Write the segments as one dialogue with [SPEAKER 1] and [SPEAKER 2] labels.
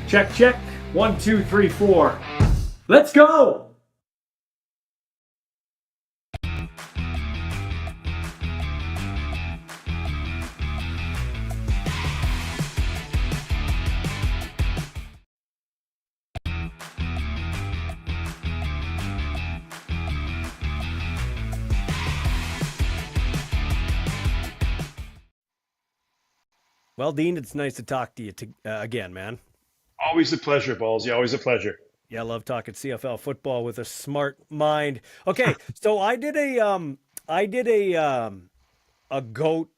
[SPEAKER 1] Check, check. 1, 2, 3, 4. Let's go!
[SPEAKER 2] Well, Dean, it's nice to talk to you again, man.
[SPEAKER 3] Always a pleasure, Ballsy. Always a pleasure.
[SPEAKER 2] Yeah, I love talking CFL football with a smart mind. Okay, so I did a goat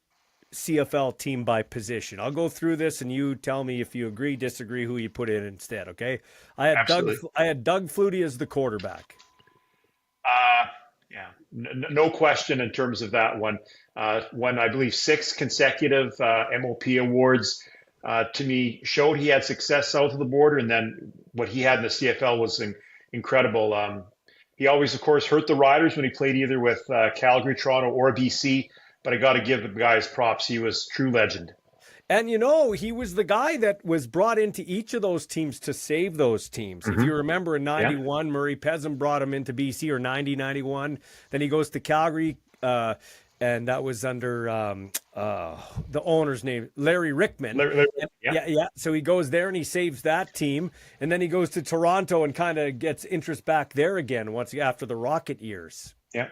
[SPEAKER 2] CFL team by position. I'll go through this and you tell me if you agree, disagree, who you put in instead. Okay,
[SPEAKER 3] Absolutely.
[SPEAKER 2] I had Doug Flutie as the quarterback.
[SPEAKER 3] Yeah, no question in terms of that one. Won, I believe, 6 consecutive MOP awards. To me, showed he had success south of the border, and then what he had in the CFL was incredible. He always, of course, hurt the Riders when he played either with Calgary, Toronto, or BC. But I got to give the guy his props. He was true legend.
[SPEAKER 2] And he was the guy that was brought into each of those teams to save those teams. If you remember in
[SPEAKER 3] Yeah.
[SPEAKER 2] 91, Murray Pezim brought him into BC, or 90, 91. Then he goes to Calgary, and that was under the owner's name, Larry Rickman.
[SPEAKER 3] Yeah.
[SPEAKER 2] Yeah. So he goes there and he saves that team. And then he goes to Toronto and kind of gets interest back there again once after the Rocket years.
[SPEAKER 3] Yeah,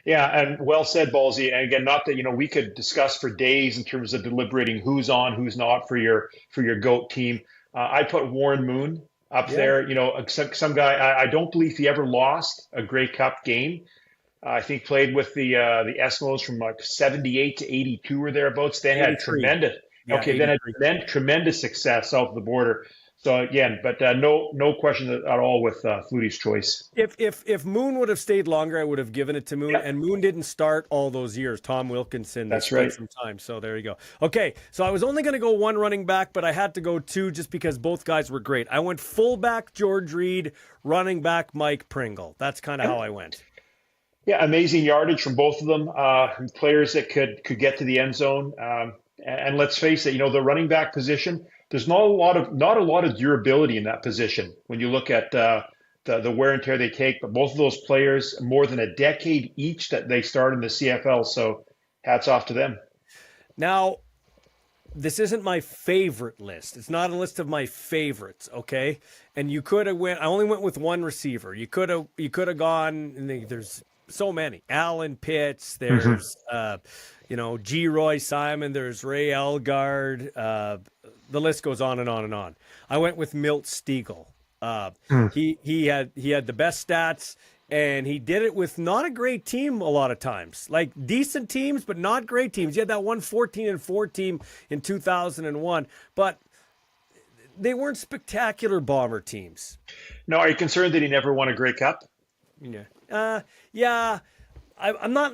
[SPEAKER 3] yeah, and well said, Ballsy. And again, not that we could discuss for days in terms of deliberating who's on, who's not for your GOAT team. I put Warren Moon up there. Some guy. I don't believe he ever lost a Grey Cup game. I think played with the Eskimos from like 78 to 82 or thereabouts. Then had
[SPEAKER 2] 83.
[SPEAKER 3] tremendous.
[SPEAKER 2] Yeah,
[SPEAKER 3] Okay, then
[SPEAKER 2] 83.
[SPEAKER 3] had tremendous success south of the border. So again, but no question at all with Flutie's choice.
[SPEAKER 2] If Moon would have stayed longer, I would have given it to Moon.
[SPEAKER 3] Yep.
[SPEAKER 2] And Moon didn't start all those years. Tom Wilkinson
[SPEAKER 3] That's
[SPEAKER 2] spent
[SPEAKER 3] right.
[SPEAKER 2] some time. So there you go. Okay, so I was only going to go one running back, but I had to go two just because both guys were great. I went fullback George Reed, running back Mike Pringle. That's kind of how I went.
[SPEAKER 3] Yeah, amazing yardage from both of them. Players that could get to the end zone. And let's face it, the running back position. There's not a lot of durability in that position when you look at the wear and tear they take. But both of those players, more than a decade each that they started in the CFL. So hats off to them.
[SPEAKER 2] Now, this isn't my favorite list. It's not a list of my favorites, okay? And you could have I only went with one receiver. You could have gone, and there's so many. Alan Pitts, there's G. Roy Simon, there's Ray Elgard, the list goes on and on and on. I went with Milt Stegall. He had the best stats, and he did it with not a great team a lot of times. Like decent teams, but not great teams. He had that 14-4 team in 2001, but they weren't spectacular Bomber teams.
[SPEAKER 3] No, are you concerned that he never won a Grey Cup?
[SPEAKER 2] Yeah. I'm not.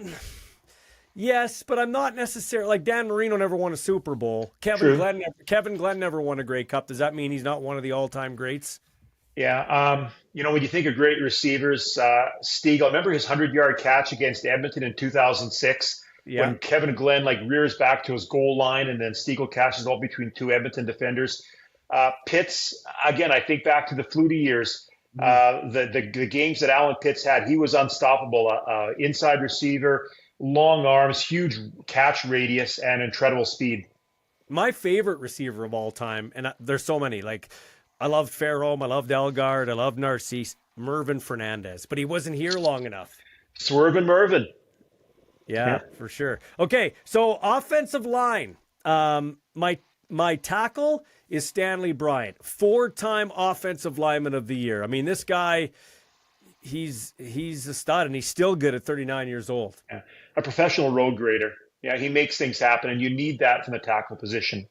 [SPEAKER 2] Yes, but I'm not necessarily like Dan Marino never won a Super Bowl. Kevin Glenn never won a Grey Cup. Does that mean he's not one of the all-time greats?
[SPEAKER 3] Yeah. When you think of great receivers, Stegall, remember his 100-yard catch against Edmonton in 2006 when Kevin Glenn rears back to his goal line and then Stegall catches all between two Edmonton defenders. Pitts, again, I think back to the Flutie years. The games that Alan Pitts had, he was unstoppable. Inside receiver, long arms, huge catch radius, and incredible speed.
[SPEAKER 2] My favorite receiver of all time, and there's so many. I loved Fairholm, I loved Elgard, I loved Narcisse, Mervyn Fernandez, but he wasn't here long enough.
[SPEAKER 3] Swervin' Mervyn.
[SPEAKER 2] Yeah, for sure. Okay, so offensive line. My tackle is Stanley Bryant, 4-time offensive lineman of the year. I mean, this guy, he's a stud, and he's still good at 39 years old.
[SPEAKER 3] Yeah. A professional road grader. Yeah, he makes things happen, and you need that from the tackle position.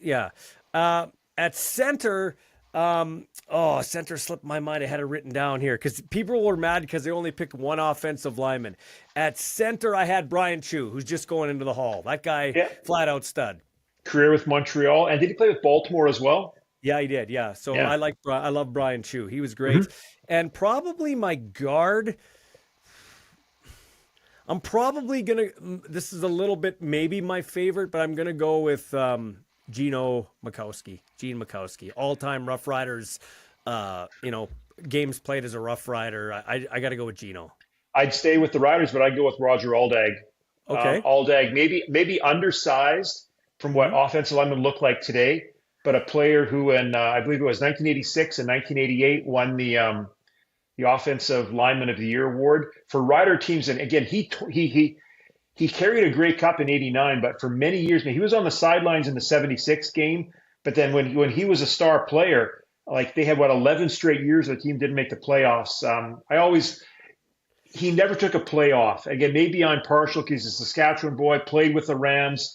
[SPEAKER 2] Yeah. At center, center slipped my mind. I had it written down here because people were mad because they only picked one offensive lineman. At center, I had Brian Chu, who's just going into the Hall. That guy, flat out stud.
[SPEAKER 3] Career with Montreal, and did he play with Baltimore as well?
[SPEAKER 2] Yeah, he did. Yeah, so yeah. I love Brian Chu. He was great, and probably my guard. I'm probably gonna. This is a little bit maybe my favorite, but I'm gonna go with Gene Makowski, all-time Rough Riders, games played as a Rough Rider. I got to go with Gino.
[SPEAKER 3] I'd stay with the Riders, but I'd go with Roger Aldag.
[SPEAKER 2] Okay.
[SPEAKER 3] Aldag, maybe undersized from what offensive linemen look like today, but a player who in I believe it was 1986 and 1988 won the Offensive Lineman of the Year award for Rider teams. And again, he carried a Grey Cup in '89, but for many years, he was on the sidelines in the '76 game. But then when he was a star player, like they had 11 straight years the team didn't make the playoffs. He never took a playoff. Again, maybe I'm partial because he's a Saskatchewan boy, played with the Rams,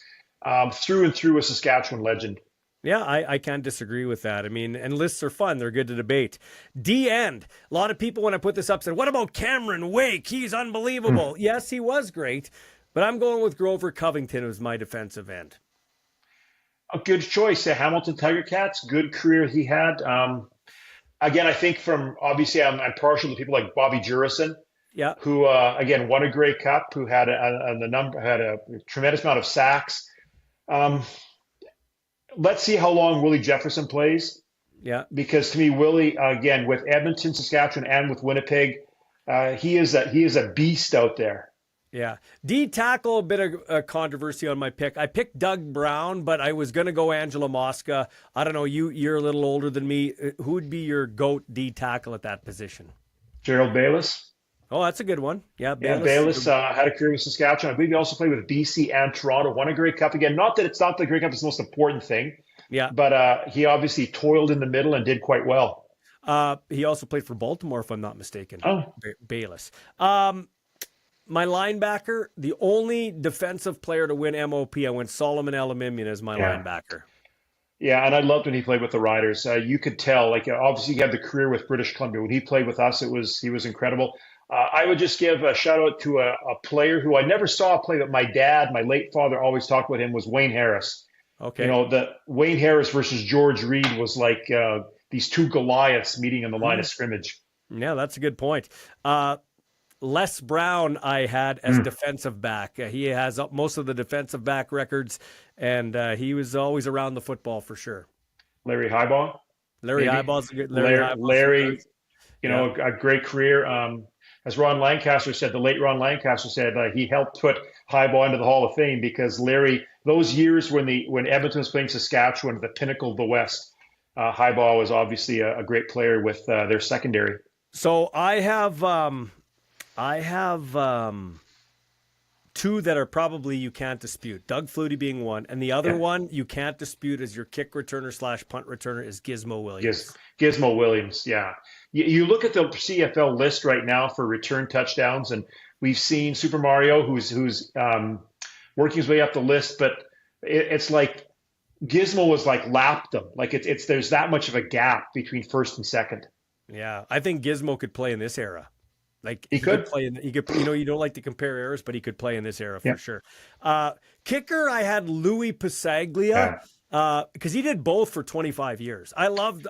[SPEAKER 3] through and through a Saskatchewan legend.
[SPEAKER 2] Yeah, I can't disagree with that. I mean, and lists are fun. They're good to debate. D-end. A lot of people, when I put this up, said, what about Cameron Wake? He's unbelievable. Yes, he was great, but I'm going with Grover Covington as my defensive end.
[SPEAKER 3] A good choice. Hamilton Tiger Cats, good career he had. Again, I think obviously I'm partial to people like Bobby Jurison.
[SPEAKER 2] Yeah.
[SPEAKER 3] Who again won a Grey Cup, who had a tremendous amount of sacks. Let's see how long Willie Jefferson plays.
[SPEAKER 2] Yeah. Because
[SPEAKER 3] to me, Willie, again, with Edmonton, Saskatchewan, and with Winnipeg, he is a beast out there.
[SPEAKER 2] Yeah. D tackle, a bit of controversy on my pick. I picked Doug Brown, but I was going to go Angela Mosca. I don't know. You're a little older than me. Who would be your GOAT D tackle at that position?
[SPEAKER 3] Gerald Bayless.
[SPEAKER 2] Oh, that's a good one. Yeah,
[SPEAKER 3] Bayless had a career with Saskatchewan. I believe he also played with BC and Toronto, won a Grey Cup again. Not that it's not the Grey Cup is the most important thing.
[SPEAKER 2] Yeah.
[SPEAKER 3] But he obviously toiled in the middle and did quite well.
[SPEAKER 2] He also played for Baltimore, if I'm not mistaken.
[SPEAKER 3] Oh.
[SPEAKER 2] Bayless. My linebacker, the only defensive player to win MOP, I went Solomon Elamimian as my linebacker.
[SPEAKER 3] Yeah, and I loved when he played with the Riders. You could tell, obviously he had the career with British Columbia. When he played with us, he was incredible. I would just give a shout out to a player who I never saw play, but my late father, always talked about him, was Wayne Harris.
[SPEAKER 2] Okay.
[SPEAKER 3] The Wayne Harris versus George Reed was like these two Goliaths meeting in the line of scrimmage.
[SPEAKER 2] Yeah, that's a good point. Les Brown I had as defensive back. He has most of the defensive back records, and he was always around the football for sure.
[SPEAKER 3] Larry Highball.
[SPEAKER 2] Hiball's a good.
[SPEAKER 3] Larry, a great career. As Ron Lancaster said, the late Ron Lancaster said, he helped put Highball into the Hall of Fame because Larry, those years when Edmonton was playing Saskatchewan at the pinnacle of the West, Highball was obviously a great player with their secondary.
[SPEAKER 2] So I have two that are probably you can't dispute. Doug Flutie being one, and the other one you can't dispute as your kick returner / punt returner is Gizmo Williams.
[SPEAKER 3] Gizmo Williams, yeah. You look at the CFL list right now for return touchdowns, and we've seen Super Mario, who's working his way up the list, but it's like Gizmo was lapped them. There's that much of a gap between first and second.
[SPEAKER 2] Yeah, I think Gizmo could play in this era.
[SPEAKER 3] He could
[SPEAKER 2] play. He could. You don't like to compare eras, but he could play in this era for sure. Kicker, I had Louis Pasaglia because he did both for 25 years. I loved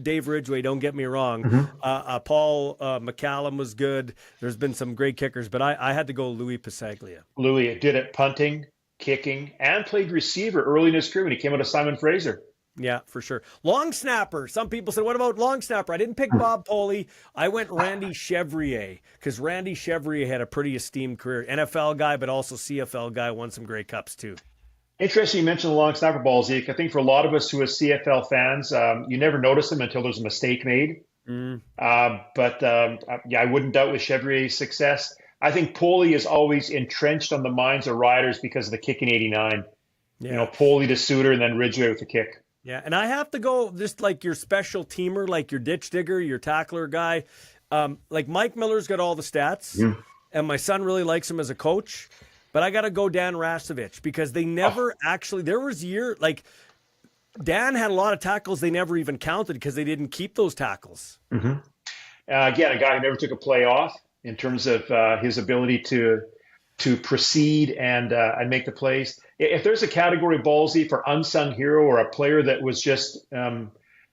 [SPEAKER 2] Dave Ridgway. Don't get me wrong. Paul McCallum was good. There's been some great kickers, but I had to go Louis Pasaglia.
[SPEAKER 3] Louis did it punting, kicking, and played receiver early in his career when he came out of Simon Fraser.
[SPEAKER 2] Yeah, for sure. Long snapper. Some people said, what about long snapper? I didn't pick Bob Poley. I went Randy Chevrier because Randy Chevrier had a pretty esteemed career. NFL guy, but also CFL guy, won some Grey Cups too. Interesting
[SPEAKER 3] you mentioned the long snapper, Ballsy. I think for a lot of us who are CFL fans, you never notice them until there's a mistake made. But I wouldn't doubt with Chevrier's success. I think Poley is always entrenched on the minds of riders because of the kick in '89. Yeah. Poley to Suter and then Ridgway with the kick.
[SPEAKER 2] Yeah, and I have to go just like your special teamer, like your ditch digger, your tackler guy. Like Mike Miller's got all the stats, and my son really likes him as a coach. But I got to go Dan Rasevich because they never actually – there was Dan had a lot of tackles they never even counted because they didn't keep those tackles.
[SPEAKER 3] Again, a guy who never took a play off in terms of his ability to proceed and make the plays. If there's a category, Ballsy, for unsung hero or a player that was just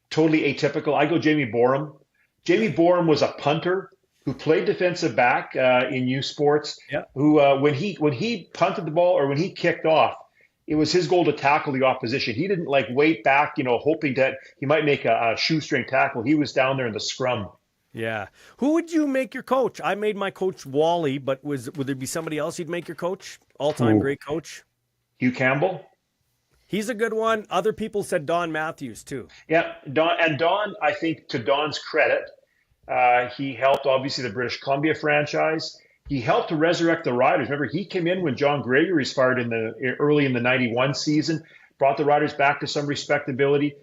[SPEAKER 3] totally atypical, I go Jamie Borum. Jamie Borum was a punter who played defensive back in U Sports, who when he punted the ball or when he kicked off, it was his goal to tackle the opposition. He didn't like wait back, hoping that he might make a shoestring tackle. He was down there in the scrum.
[SPEAKER 2] Yeah. Who would you make your coach? I made my coach Wally, but would there be somebody else you'd make your coach? All-time great coach?
[SPEAKER 3] Hugh Campbell.
[SPEAKER 2] He's a good one. Other people said Don Matthews too.
[SPEAKER 3] Yeah, Don, I think to Don's credit, he helped obviously the British Columbia franchise. He helped to resurrect the Riders. Remember, he came in when John Gregory started early in the 91 season, brought the Riders back to some respectability.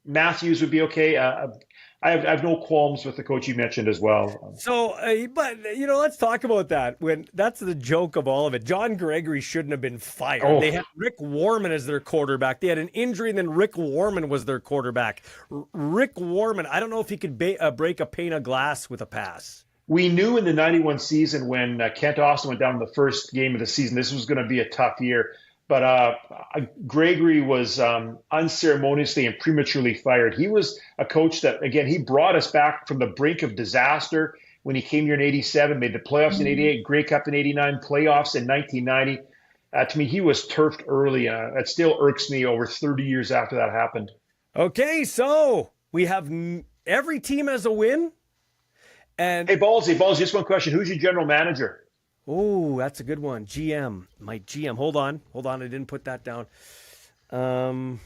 [SPEAKER 3] Matthews would be okay. I have no qualms with the coach you mentioned as well.
[SPEAKER 2] So, but let's talk about that. That's the joke of all of it. John Gregory shouldn't have been fired.
[SPEAKER 3] Oh.
[SPEAKER 2] They had Rick Warman as their quarterback. They had an injury, and then Rick Warman was their quarterback. Rick Warman, I don't know if he could break a pane of glass with a pass.
[SPEAKER 3] We knew in the 91 season when Kent Austin went down in the first game of the season, this was going to be a tough year. But Gregory was unceremoniously and prematurely fired. He was a coach that, again, he brought us back from the brink of disaster when he came here in 87, made the playoffs in 88, Grey Cup in 89, playoffs in 1990. To me, he was turfed early. It still irks me over 30 years after that happened. Okay,
[SPEAKER 2] so we have every team has a win. And
[SPEAKER 3] hey, Ballsy, just one question. Who's your general manager?
[SPEAKER 2] Oh, that's a good one. GM. My GM. Hold on. I didn't put that down. That's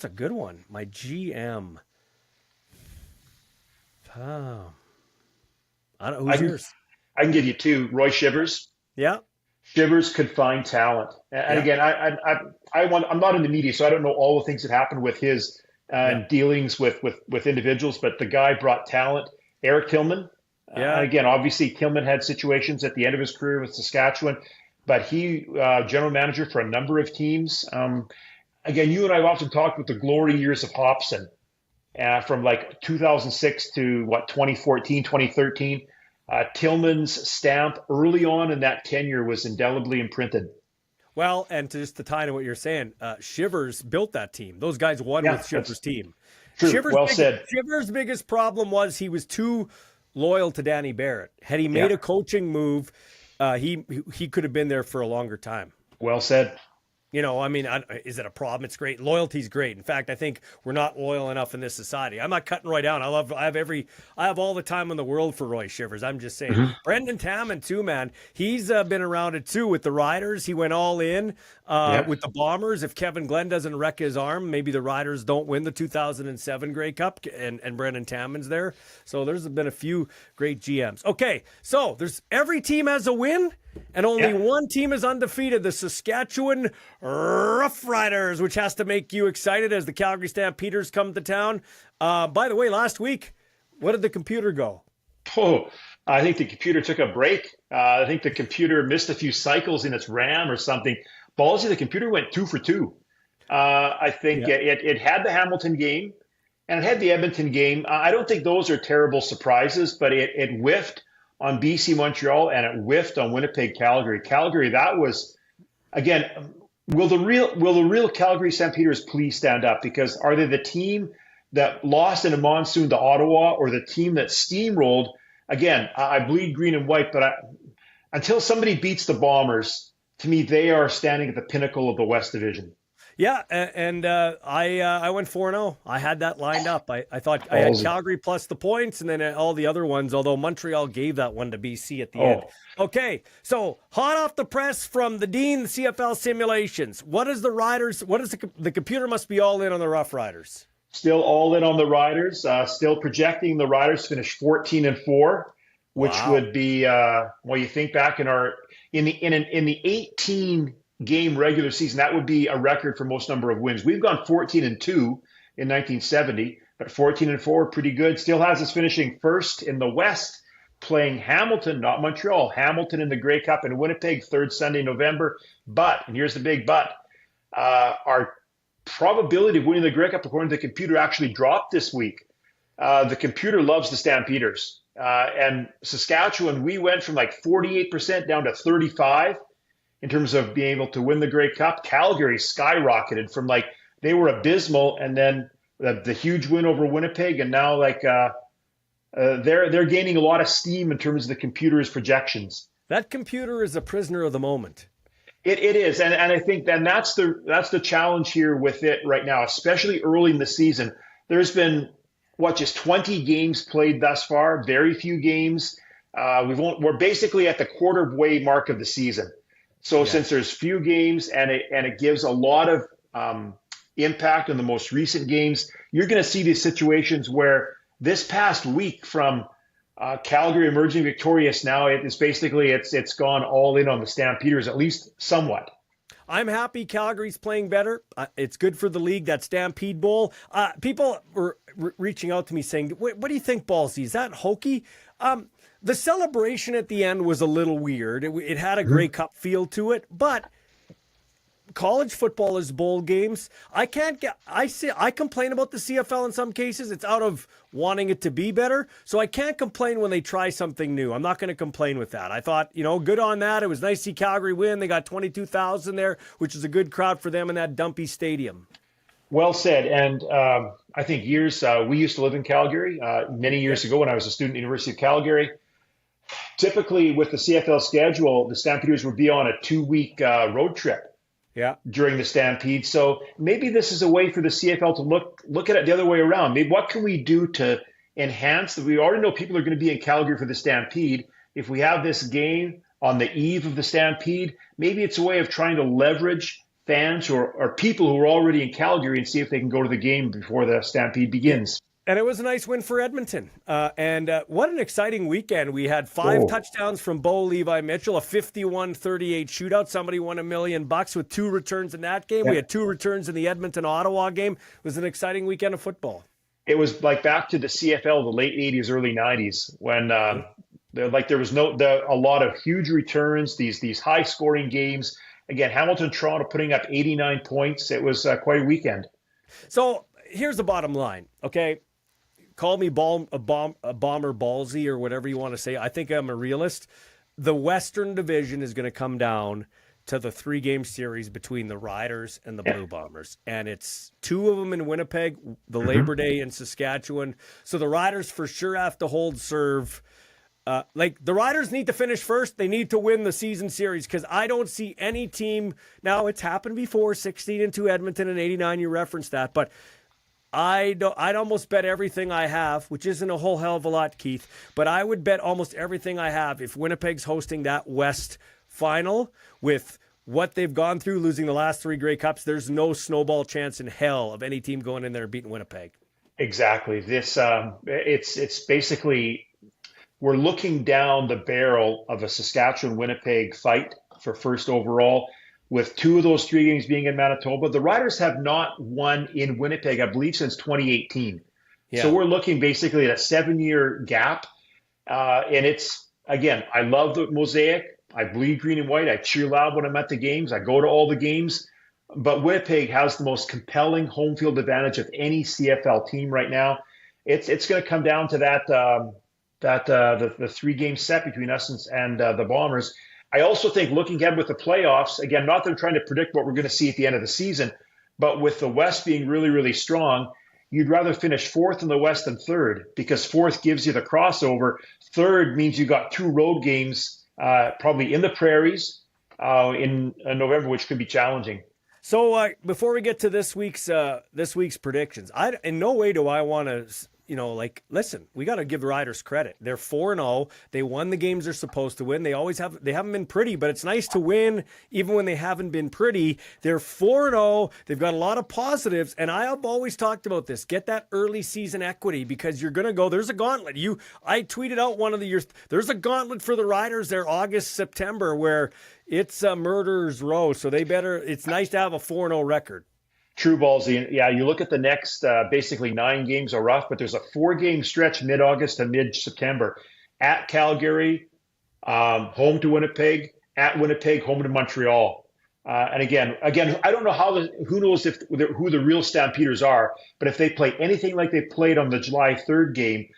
[SPEAKER 2] a good one. My GM. Who's yours?
[SPEAKER 3] I can give you two. Roy Shivers.
[SPEAKER 2] Yeah.
[SPEAKER 3] Shivers could find talent. And again, I'm not in the media, so I don't know all the things that happened with his dealings with individuals, but the guy brought talent. Eric Tillman.
[SPEAKER 2] Yeah.
[SPEAKER 3] Again, obviously, Tillman had situations at the end of his career with Saskatchewan, but he general manager for a number of teams. Again, you and I have often talked with the glory years of Hobson from like 2006 to 2014, 2013. Tillman's stamp early on in that tenure was indelibly imprinted.
[SPEAKER 2] Well, and to tie into what you're saying, Shivers built that team. Those guys won with Shivers' team.
[SPEAKER 3] True.
[SPEAKER 2] Shivers' biggest problem was he was too loyal to Danny Barrett. Had he made a coaching move, he could have been there for a longer time.
[SPEAKER 3] Well said.
[SPEAKER 2] Is it a problem? It's great. Loyalty's great. In fact, I think we're not loyal enough in this society. I'm not cutting Roy down. I have all the time in the world for Roy Shivers. I'm just saying. Mm-hmm. Brendan Tammon too, man. He's been around it too with the Riders. He went all in with the Bombers. If Kevin Glenn doesn't wreck his arm, maybe the Riders don't win the 2007 Grey Cup, and Brendan Tammon's there. So there's been a few great GMs. Okay, so every team has a win. And only one team is undefeated, the Saskatchewan Roughriders, which has to make you excited as the Calgary Stampeders come to town. By the way, last week, what did the computer go?
[SPEAKER 3] Oh, I think the computer took a break. I think the computer missed a few cycles in its RAM or something. Ballsy, the computer went 2 for 2. I think it had the Hamilton game and it had the Edmonton game. I don't think those are terrible surprises, but it whiffed on BC Montreal and it whiffed on Winnipeg Calgary. Calgary, that was, again, will the real Calgary Stampeders please stand up? Because are they the team that lost in a monsoon to Ottawa or the team that steamrolled? Again, I bleed green and white, but until somebody beats the Bombers, to me, they are standing at the pinnacle of the West Division.
[SPEAKER 2] Yeah, and I went 4-0. I had that lined up. I thought I had Calgary plus the points, and then all the other ones, although Montreal gave that one to BC at the end. Okay, so hot off the press from the DEAN CFL Simulations. What is the Riders? What is the computer must be all in on the Rough Riders?
[SPEAKER 3] Still all in on the Riders. Still projecting the Riders to finish 14-4, which would be you think back in the 18 game regular season, that would be a record for most number of wins. We've gone 14-2 in 1970, but 14-4, pretty good. Still has us finishing first in the West, playing Hamilton, not Montreal. Hamilton in the Grey Cup in Winnipeg, third Sunday in November. But, and here's the big but, our probability of winning the Grey Cup, according to the computer, actually dropped this week. The computer loves the Stampeders. And Saskatchewan, we went from like 48% down to 35%. In terms of being able to win the Grey Cup. Calgary skyrocketed from they were abysmal, and then the huge win over Winnipeg, and now they're gaining a lot of steam in terms of the computer's projections.
[SPEAKER 2] That computer is a prisoner of the moment.
[SPEAKER 3] It is, and I think then that's the challenge here with it right now, especially early in the season. There's been just 20 games played thus far, very few games. We're basically at the quarter way mark of the season. So since there's few games and it gives a lot of impact on the most recent games, you're going to see these situations where this past week from Calgary emerging victorious now, it's gone all in on the Stampeders, at least somewhat.
[SPEAKER 2] I'm happy Calgary's playing better. It's good for the league, that Stampede Bowl. People were reaching out to me saying, what do you think, Ballsy? Is that hokey? The celebration at the end was a little weird. It had a Grey Cup feel to it, but college football is bowl games. I complain about the CFL in some cases. It's out of wanting it to be better. So I can't complain when they try something new. I'm not going to complain with that. I thought, good on that. It was nice to see Calgary win. They got 22,000 there, which is a good crowd for them in that dumpy stadium.
[SPEAKER 3] Well said. And I think we used to live in Calgary many years ago when I was a student at the University of Calgary. Typically with the CFL schedule, the Stampeders would be on a 2-week road trip.
[SPEAKER 2] Yeah.
[SPEAKER 3] During the Stampede. So maybe this is a way for the CFL to look at it the other way around. Maybe what can we do to enhance that? We already know people are going to be in Calgary for the Stampede. If we have this game on the eve of the Stampede, maybe it's a way of trying to leverage fans or people who are already in Calgary and see if they can go to the game before the Stampede begins.
[SPEAKER 2] And it was a nice win for Edmonton. And what an exciting weekend. We had 5 touchdowns from Bo Levi Mitchell, a 51-38 shootout. Somebody won $1 million with 2 returns in that game. Yeah. We had 2 returns in the Edmonton-Ottawa game. It was an exciting weekend of football. It
[SPEAKER 3] was like back to the CFL, the late 80s, early 90s, when there was a lot of huge returns, these high-scoring games. Again, Hamilton, Toronto putting up 89 points. It was quite a weekend.
[SPEAKER 2] So here's the bottom line, okay? Call me a bomber Ballsy or whatever you want to say. I think I'm a realist. The Western Division is going to come down to the 3-game series between the Riders and the Blue Bombers. And it's 2 of them in Winnipeg, the Labor Day in Saskatchewan. So the Riders for sure have to hold serve. The Riders need to finish first. They need to win the season series because I don't see any team. Now, it's happened before, 16-2 Edmonton and 89. You referenced that. But I'd almost bet everything I have, which isn't a whole hell of a lot, Keith, but I would bet almost everything I have if Winnipeg's hosting that West final with what they've gone through, losing the last 3 Grey Cups. There's no snowball chance in hell of any team going in there and beating Winnipeg.
[SPEAKER 3] Exactly. This it's basically we're looking down the barrel of a Saskatchewan-Winnipeg fight for first overall. With 2 of those 3 games being in Manitoba, the Riders have not won in Winnipeg, I believe, since 2018. Yeah. So we're looking basically at a 7-year gap. And it's, again, I love the mosaic. I bleed green and white. I cheer loud when I'm at the games. I go to all the games. But Winnipeg has the most compelling home field advantage of any CFL team right now. It's going to come down to the 3-game set between us and the Bombers. I also think looking ahead with the playoffs, again, not that I'm trying to predict what we're going to see at the end of the season, but with the West being really, really strong, you'd rather finish 4th in the West than 3rd because 4th gives you the crossover. 3rd means you got 2 road games, probably in the prairies in November, which could be challenging.
[SPEAKER 2] So before we get to this week's predictions, in no way do I want to listen, we got to give the Riders credit. They're 4-0. They won the games they're supposed to win. They haven't been pretty, but it's nice to win even when they haven't been pretty. They're 4-0. They've got a lot of positives, and I have always talked about this. Get that early season equity because you're going to go. There's a gauntlet. I tweeted out one of the years. There's a gauntlet for the Riders there, August, September, where it's a murderer's row. So it's nice to have a 4-0 record.
[SPEAKER 3] True, Ballsy. Yeah, you look at the next basically 9 games are rough, but there's a 4-game stretch mid-August to mid-September. At Calgary, home to Winnipeg, at Winnipeg, home to Montreal. And again, I don't know who knows who the real Stampeders are, but if they play anything like they played on the July 3rd game,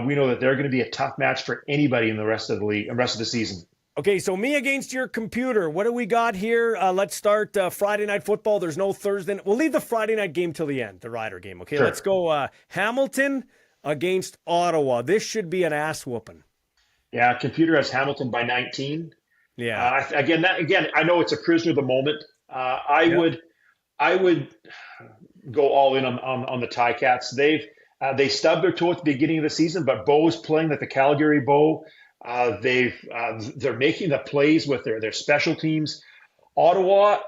[SPEAKER 3] we know that they're going to be a tough match for anybody in the rest of the league and rest of the season.
[SPEAKER 2] Okay, so me against your computer. What do we got here? Let's start Friday Night Football. There's no Thursday. We'll leave the Friday night game till the end, the Rider game. Okay, sure. Let's go Hamilton against Ottawa. This should be an ass whooping.
[SPEAKER 3] Yeah, computer has Hamilton by 19.
[SPEAKER 2] Yeah.
[SPEAKER 3] Again, I know it's a prisoner of the moment. I would go all in on the Ticats. They stubbed their toe at the beginning of the season, but Bo's playing like the Calgary Bo. They're making the plays with their special teams. Ottawa,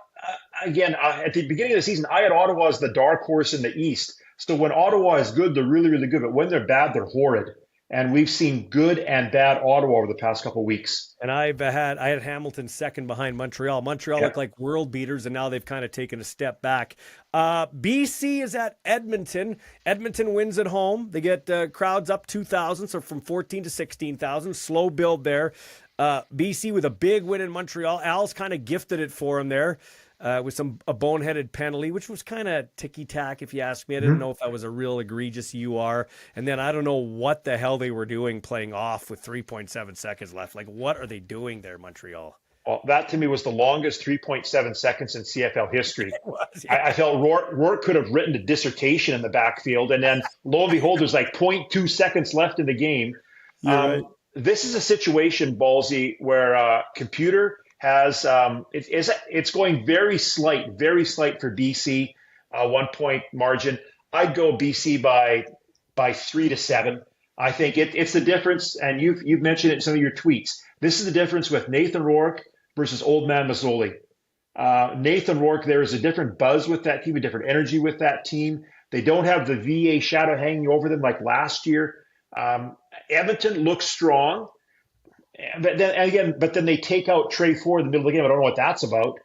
[SPEAKER 3] again, at the beginning of the season, I had Ottawa as the dark horse in the East. So when Ottawa is good, they're really, really good. But when they're bad, they're horrid. And we've seen good and bad Ottawa over the past couple of weeks.
[SPEAKER 2] And I had Hamilton second behind Montreal. Montreal looked like world beaters, and now they've kind of taken a step back. BC is at Edmonton. Edmonton wins at home. They get crowds up 2,000, so from 14 to 16,000. Slow build there. BC with a big win in Montreal. Al's kind of gifted it for him there. With a boneheaded penalty, which was kind of ticky-tack, if you ask me. I didn't know if that was a real egregious UR. And then I don't know what the hell they were doing playing off with 3.7 seconds left. Like, what are they doing there, Montreal?
[SPEAKER 3] Well, that to me was the longest 3.7 seconds in CFL history.
[SPEAKER 2] Was, yeah.
[SPEAKER 3] I felt Rourke could have written a dissertation in the backfield, and then lo and behold, there's like 0.2 seconds left in the game.
[SPEAKER 2] Right.
[SPEAKER 3] This is a situation, Ballsy, where computer has it's going very slight for BC, 1 point margin. I'd go BC by 3 to 7. I think it's the difference, and you've mentioned it in some of your tweets. This is the difference with Nathan Rourke versus Old Man Mazzoli. Nathan Rourke, there is a different buzz with that team, a different energy with that team. They don't have the VA shadow hanging over them like last year. Edmonton looks strong. But then they take out Trey Ford in the middle of the game. I don't know what that's about.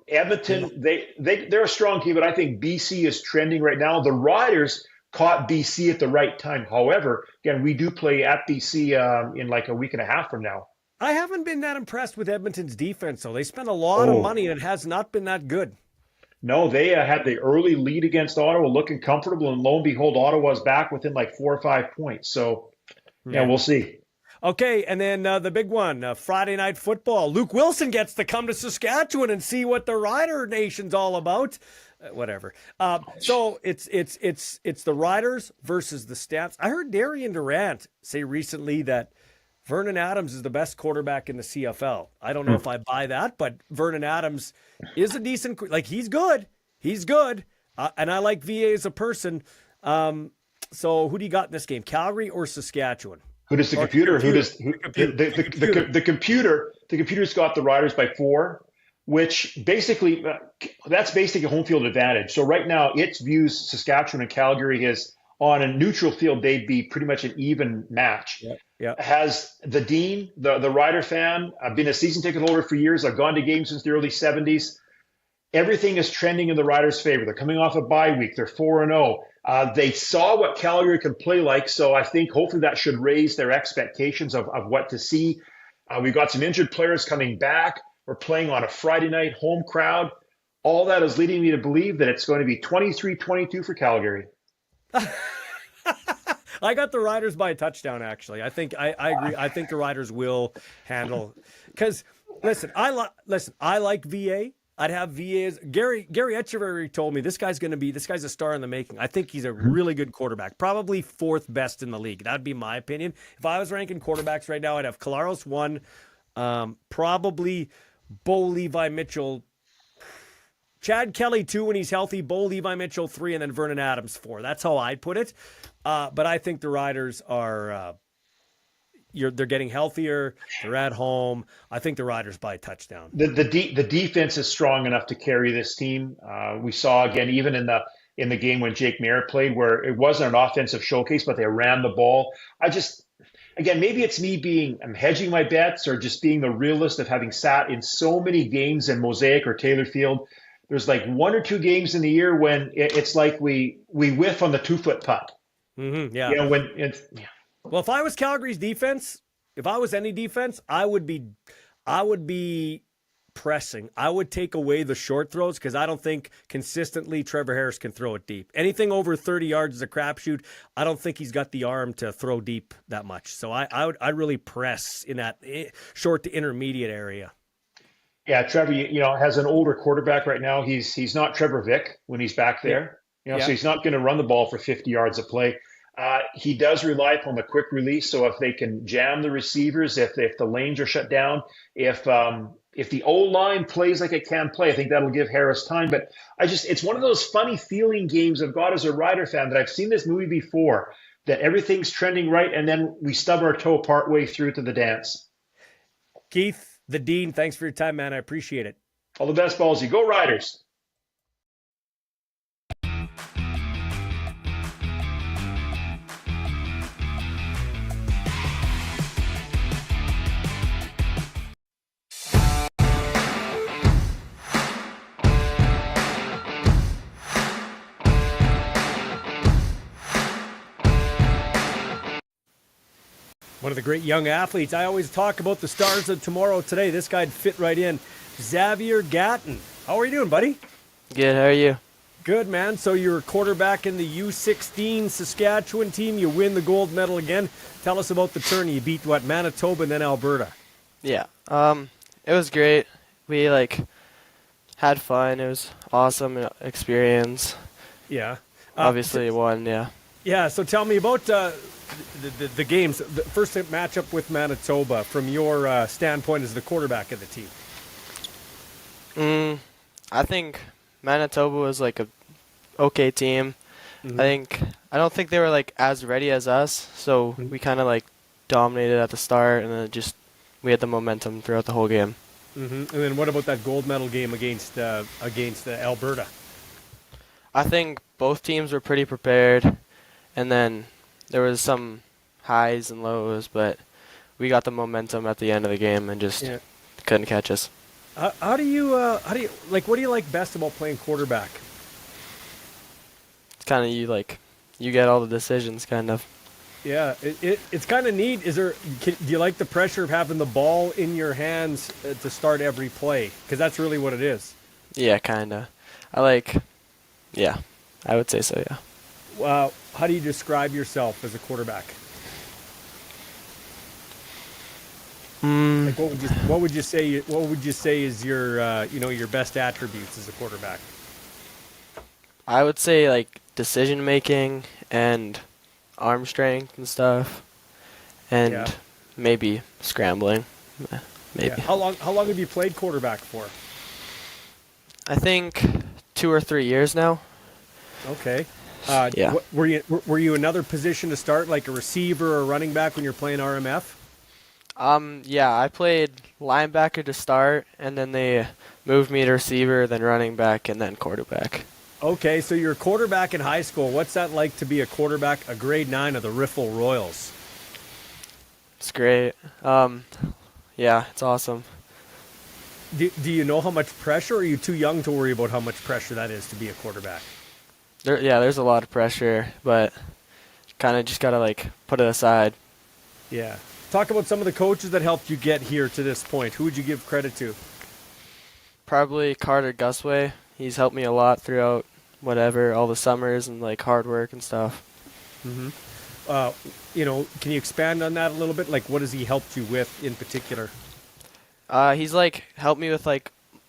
[SPEAKER 3] Edmonton, they're a strong team, but I think BC is trending right now. The Riders caught BC at the right time. However, again, we do play at BC in like a week and a half from now.
[SPEAKER 2] I haven't been that impressed with Edmonton's defense, though. They spent a lot of money, and it has not been that good.
[SPEAKER 3] No, they had the early lead against Ottawa, looking comfortable, and lo and behold, Ottawa's back within like 4 or 5 points. So, yeah, we'll see.
[SPEAKER 2] Okay, and then the big one, Friday Night Football. Luke Wilson gets to come to Saskatchewan and see what the Rider Nation's all about. Whatever. So it's the Riders versus the Stamps. I heard Darian Durant say recently that Vernon Adams is the best quarterback in the CFL. I don't know if I buy that, but Vernon Adams is a decent, like he's good. He's good. And I like VA as a person. So who do you got in this game, Calgary or Saskatchewan?
[SPEAKER 3] Who does the computer? The computer? The computer's got the Riders by 4, which basically that's basically a home field advantage. So right now it views Saskatchewan and Calgary as on a neutral field. They'd be pretty much an even match.
[SPEAKER 2] Yeah.
[SPEAKER 3] Has the Dean, the Rider fan, I've been a season ticket holder for years. I've gone to games since the early 70s. Everything is trending in the Riders' favor. They're coming off a bye week. They're 4-0. They saw what Calgary can play like, so I think hopefully that should raise their expectations of what to see. We've got some injured players coming back. We're playing on a Friday night home crowd. All that is leading me to believe that it's going to be 23-22 for Calgary.
[SPEAKER 2] I got the Riders by a touchdown, actually. I agree. I think the Riders will handle – because, listen, I like VA. I'd have VA as Gary Etcheverry told me this guy's a star in the making. I think he's a really good quarterback, probably 4th best in the league. That'd be my opinion. If I was ranking quarterbacks right now, I'd have Collaros 1, probably Bo Levi Mitchell, Chad Kelly 2 when he's healthy, Bo Levi Mitchell 3, and then Vernon Adams 4. That's how I'd put it. But I think the Riders are they're getting healthier. They're at home. I think the Riders by a touchdown.
[SPEAKER 3] The defense is strong enough to carry this team. We saw again even in the game when Jake Mayer played, where it wasn't an offensive showcase, but they ran the ball. Again, maybe it's me I'm hedging my bets or just being the realist of having sat in so many games in Mosaic or Taylor Field. There's like 1 or 2 games in the year when it's like we whiff on the 2-foot putt.
[SPEAKER 2] Mm-hmm, yeah.
[SPEAKER 3] You know, when it's
[SPEAKER 2] Well, if I was Calgary's defense, if I was any defense, I would be pressing. I would take away the short throws because I don't think consistently Trevor Harris can throw it deep. Anything over 30 yards is a crapshoot. I don't think he's got the arm to throw deep that much. So I'd really press in that short to intermediate area.
[SPEAKER 3] Yeah, Trevor, has an older quarterback right now. He's not Trevor Vick when he's back there. So he's not going to run the ball for 50 yards a play. He does rely upon the quick release. So if they can jam the receivers, if the lanes are shut down, if the O-line plays like it can play, I think that'll give Harris time. But it's one of those funny feeling games I've got as a Rider fan that I've seen this movie before, that everything's trending right, and then we stub our toe partway through to the dance.
[SPEAKER 2] Keith, the Dean, thanks for your time, man. I appreciate it.
[SPEAKER 3] All the best, Ballsy. Go Riders.
[SPEAKER 2] One of the great young athletes. I always talk about the stars of tomorrow. Today, this guy'd fit right in. Xavier Gatin. How are you doing, buddy?
[SPEAKER 4] Good, how are you?
[SPEAKER 2] Good, man. So you're a quarterback in the U16 Saskatchewan team. You win the gold medal again. Tell us about the tourney. You beat, Manitoba and then Alberta.
[SPEAKER 4] Yeah, it was great. We, had fun. It was awesome experience.
[SPEAKER 2] Yeah.
[SPEAKER 4] Obviously won, yeah.
[SPEAKER 2] Yeah, so tell me about the games. The first matchup with Manitoba from your standpoint as the quarterback of the team.
[SPEAKER 4] I think Manitoba was a okay team.
[SPEAKER 2] Mm-hmm.
[SPEAKER 4] I don't think they were as ready as us, so we kind of dominated at the start, and then we had the momentum throughout the whole game.
[SPEAKER 2] Mm-hmm. And then what about that gold medal game against Alberta?
[SPEAKER 4] I think both teams were pretty prepared, and then there was some highs and lows, but we got the momentum at the end of the game and just couldn't catch us.
[SPEAKER 2] What do you like best about playing quarterback?
[SPEAKER 4] It's kind of you get all the decisions, kind of.
[SPEAKER 2] Yeah, it's kind of neat. Do you like the pressure of having the ball in your hands to start every play? Because that's really what it is.
[SPEAKER 4] Yeah, kind of. Yeah, I would say so, yeah.
[SPEAKER 2] How do you describe yourself as a quarterback? What would you say is your your best attributes as a quarterback?
[SPEAKER 4] I would say decision making and arm strength and stuff, and maybe scrambling. Maybe.
[SPEAKER 2] Yeah. How long have you played quarterback for?
[SPEAKER 4] I think 2 or 3 years now.
[SPEAKER 2] Okay.
[SPEAKER 4] Yeah.
[SPEAKER 2] Were you another position to start, like a receiver or running back when you're playing RMF?
[SPEAKER 4] Yeah, I played linebacker to start, and then they moved me to receiver, then running back, and then quarterback.
[SPEAKER 2] Okay, so you're a quarterback in high school. What's that like to be a quarterback, a grade 9 of the Riffle Royals?
[SPEAKER 4] It's great. Yeah, it's awesome.
[SPEAKER 2] Do you know how much pressure, or are you too young to worry about how much pressure that is to be a quarterback?
[SPEAKER 4] There's a lot of pressure, but kind of just got to put it aside.
[SPEAKER 2] Yeah. Talk about some of the coaches that helped you get here to this point. Who would you give credit to?
[SPEAKER 4] Probably Carter Gusway. He's helped me a lot throughout all the summers and hard work and stuff.
[SPEAKER 2] Mm-hmm. Can you expand on that a little bit? What has he helped you with in particular?
[SPEAKER 4] He's helped me with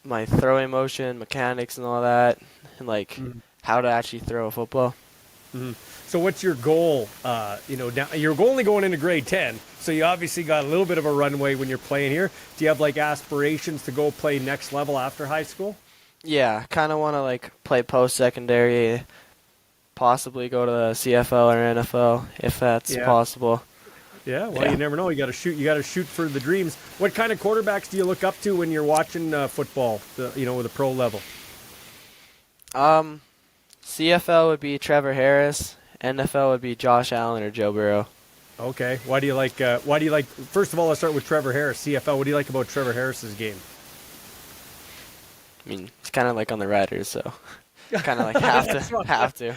[SPEAKER 4] my throwing motion, mechanics and all that, and how to actually throw a football.
[SPEAKER 2] Mm-hmm. So what's your goal? Now you're only going into grade 10, so you obviously got a little bit of a runway when you're playing here. Do you have aspirations to go play next level after high school?
[SPEAKER 4] Yeah, kind of want to play post-secondary, possibly go to the CFL or NFL if that's possible.
[SPEAKER 2] Yeah, well, you never know. You got to shoot. You got to shoot for the dreams. What kind of quarterbacks do you look up to when you're watching football? With the pro level.
[SPEAKER 4] CFL would be Trevor Harris. NFL would be Josh Allen or Joe Burrow.
[SPEAKER 2] Okay. Why do you like? First of all, let's start with Trevor Harris. CFL. What do you like about Trevor Harris's game?
[SPEAKER 4] I mean, he's kind of on the Riders, so kind of have to.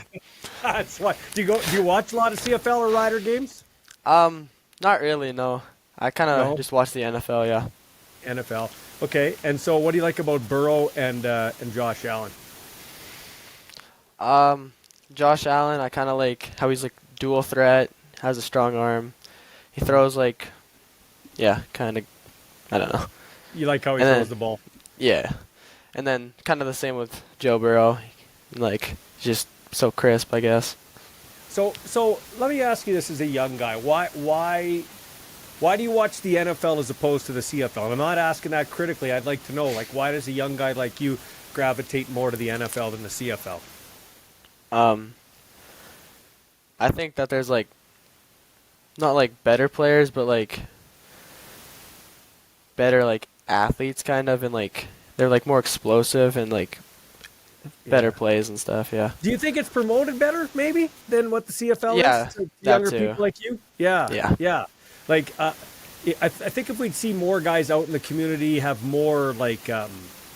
[SPEAKER 2] That's why. Do you watch a lot of CFL or Rider games?
[SPEAKER 4] Not really. No. I kind of just watch the NFL. Yeah.
[SPEAKER 2] NFL. Okay. And so, what do you like about Burrow and Josh Allen?
[SPEAKER 4] Josh Allen, I kind of like how he's dual threat, has a strong arm. He throws kind of, I don't know.
[SPEAKER 2] You like how he throws the ball?
[SPEAKER 4] Yeah. And then kind of the same with Joe Burrow, just so crisp, I guess.
[SPEAKER 2] So let me ask you this as a young guy. Why do you watch the NFL as opposed to the CFL? And I'm not asking that critically. I'd like to know, like, why does a young guy like you gravitate more to the NFL than the CFL?
[SPEAKER 4] I think that there's like not like better players, but like better like athletes kind of, and like they're like more explosive and like better plays and stuff. Yeah.
[SPEAKER 2] Do you think it's promoted better maybe than what the CFL
[SPEAKER 4] Yeah,
[SPEAKER 2] is to
[SPEAKER 4] that
[SPEAKER 2] younger
[SPEAKER 4] too.
[SPEAKER 2] people like you? Yeah. Like I think if we'd see more guys out in the community have more like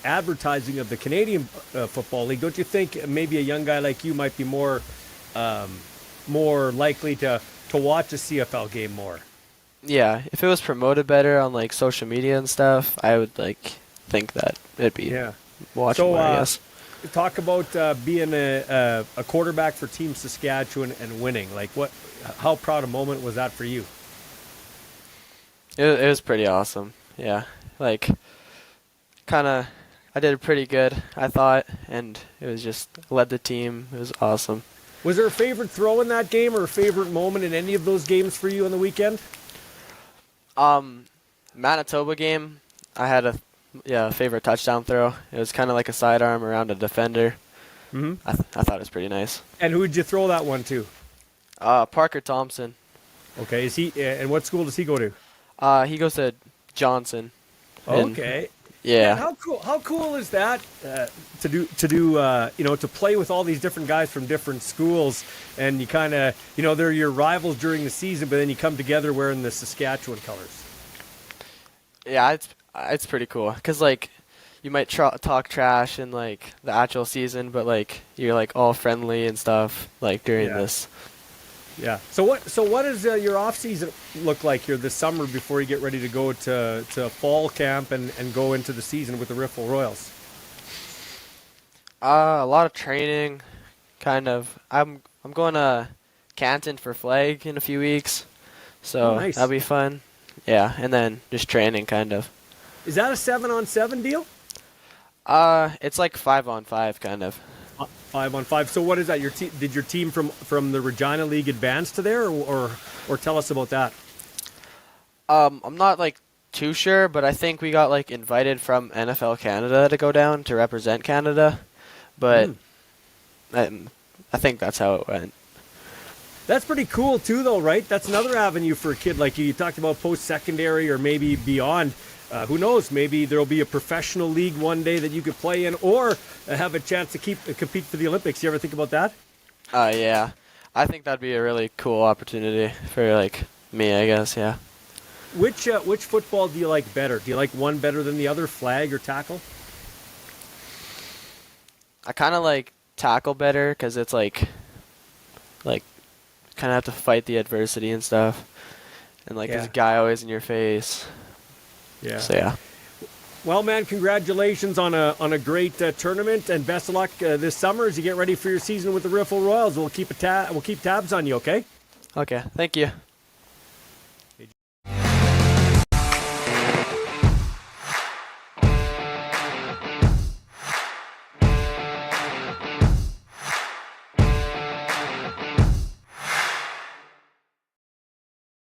[SPEAKER 2] advertising of the Canadian Football League, don't you think maybe a young guy like you might be more likely to watch a CFL game more?
[SPEAKER 4] Yeah, if it was promoted better on like social media and stuff, I would like think that it'd be watching more, I guess.
[SPEAKER 2] Talk about being a quarterback for Team Saskatchewan and winning. Like, how proud a moment was that for you?
[SPEAKER 4] It was pretty awesome. Yeah, like I did pretty good, I thought, and it was just led the team. It was awesome.
[SPEAKER 2] Was there a favorite throw in that game or a favorite moment in any of those games for you on the weekend?
[SPEAKER 4] Manitoba game, I had a favorite touchdown throw. It was kind of like a sidearm around a defender.
[SPEAKER 2] Mm-hmm.
[SPEAKER 4] I thought it was pretty nice.
[SPEAKER 2] And who did you throw that one to?
[SPEAKER 4] Parker Thompson.
[SPEAKER 2] Okay, is he? And what school does he go to?
[SPEAKER 4] He goes to Johnson.
[SPEAKER 2] Okay.
[SPEAKER 4] Yeah.
[SPEAKER 2] Man, how cool is that to play with all these different guys from different schools, and you kind of they're your rivals during the season, but then you come together wearing the Saskatchewan colors.
[SPEAKER 4] Yeah, it's pretty cool because like you might talk trash in like the actual season, but like you're like all friendly and stuff like during this.
[SPEAKER 2] Yeah. So what does your off season look like here this summer before you get ready to go to fall camp and go into the season with the Riffle Royals?
[SPEAKER 4] A lot of training, kind of. I'm going to Canton for flag in a few weeks, so
[SPEAKER 2] nice.
[SPEAKER 4] That'll be fun. Yeah, and then just training, kind of.
[SPEAKER 2] Is that a 7-on-7 deal?
[SPEAKER 4] It's like 5-on-5, kind of.
[SPEAKER 2] 5-on-5. So what is that? Did your team from the Regina League advance to there, or tell us about that?
[SPEAKER 4] I'm not like too sure, but I think we got like invited from NFL Canada to go down to represent Canada, but I think that's how it went.
[SPEAKER 2] That's pretty cool too, though, right? That's another avenue for a kid like you. You talked about post-secondary or maybe beyond. Who knows? Maybe there'll be a professional league one day that you could play in, or have a chance to compete for the Olympics. You ever think about that?
[SPEAKER 4] Yeah. I think that'd be a really cool opportunity for like me, I guess. Yeah.
[SPEAKER 2] Which football do you like better? Do you like one better than the other, flag or tackle?
[SPEAKER 4] I kind of like tackle better because it's like kind of have to fight the adversity and stuff, and like there's a guy always in your face.
[SPEAKER 2] Yeah.
[SPEAKER 4] So yeah.
[SPEAKER 2] Well, man, congratulations on a great tournament, and best of luck this summer as you get ready for your season with the Riffle Royals. We'll keep tabs on you. Okay.
[SPEAKER 4] Okay. Thank you.